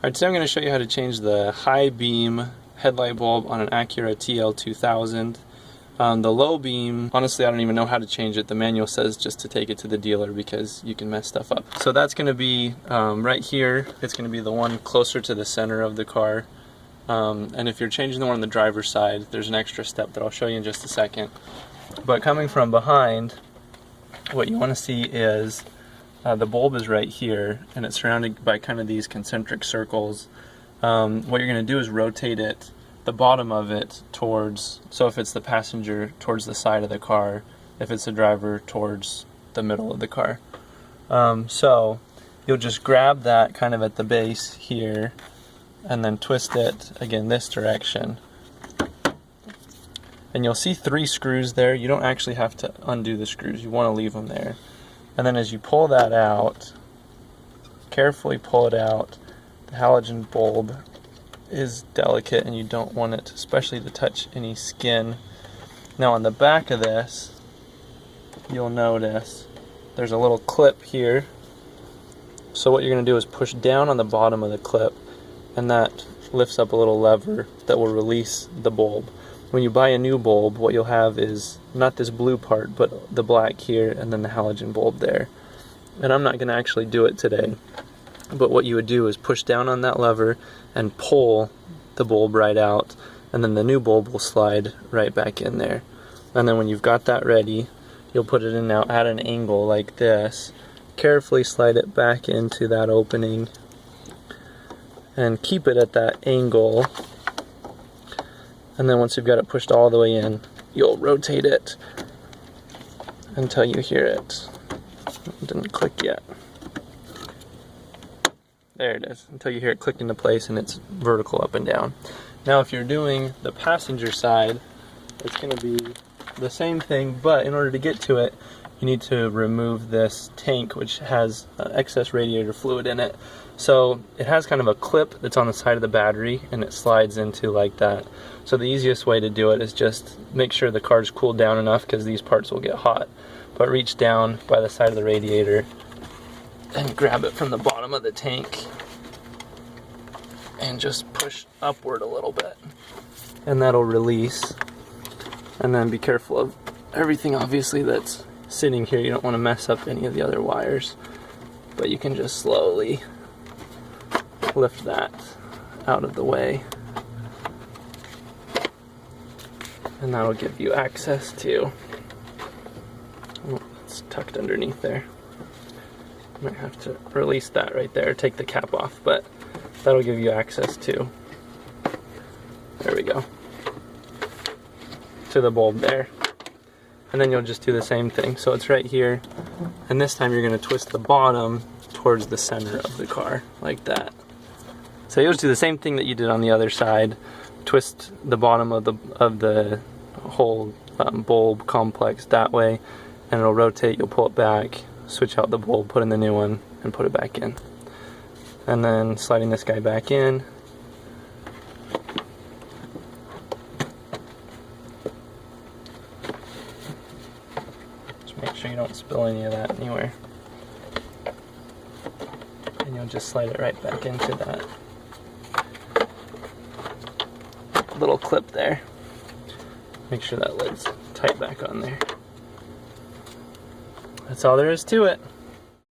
Alright, today I'm going to show you how to change the high beam headlight bulb on an Acura TL2000. The low beam, honestly I don't even know how to change it. The manual says just to take it to the dealer because you can mess stuff up. So that's going to be right here. It's going to be the one closer to the center of the car. And if you're changing the one on the driver's side, there's an extra step that I'll show you in just a second. But coming from behind, what you want to see is the bulb is right here, and it's surrounded by kind of these concentric circles. What you're going to do is rotate it, the bottom of it, towards, so if it's the passenger, towards the side of the car, if it's the driver, towards the middle of the car. So you'll just grab that kind of at the base here, and then twist it, again, this direction. And you'll see 3 screws there. You don't actually have to undo the screws, you want to leave them there. And then as you pull that out, carefully pull it out. The halogen bulb is delicate and you don't want it, especially to touch any skin. Now on the back of this, you'll notice there's a little clip here. So what you're going to do is push down on the bottom of the clip, and that lifts up a little lever that will release the bulb. When you buy a new bulb, what you'll have is not this blue part, but the black here, and then the halogen bulb there. And I'm not going to actually do it today, but what you would do is push down on that lever and pull the bulb right out, and then the new bulb will slide right back in there. And then when you've got that ready, you'll put it in now at an angle like this. Carefully slide it back into that opening and keep it at that angle. And then once you've got it pushed all the way in, you'll rotate it until you hear it. It didn't click yet. There it is, until you hear it click into place and it's vertical up and down. Now if you're doing the passenger side, it's going to be the same thing, but in order to get to it, you need to remove this tank which has excess radiator fluid in it. So it has kind of a clip that's on the side of the battery and it slides into like that. So the easiest way to do it is just make sure the car's cooled down enough, because these parts will get hot. But reach down by the side of the radiator and grab it from the bottom of the tank and just push upward a little bit. And that'll release. And then be careful of everything obviously that's sitting here. You don't want to mess up any of the other wires. But you can just slowly lift that out of the way, and that'll give you access to, oh, it's tucked underneath there. Might have to release that right there, take the cap off, but that'll give you access to, there we go, to the bulb there. And then you'll just do the same thing. So it's right here, and this time you're going to twist the bottom towards the center of the car, like that. So you'll just do the same thing that you did on the other side. Twist the bottom of the whole bulb complex that way, and it'll rotate. You'll pull it back, switch out the bulb, put in the new one, and put it back in. And then sliding this guy back in. Just make sure you don't spill any of that anywhere. And you'll just slide it right back into that little clip there. Make sure that lid's tight back on there. That's all there is to it.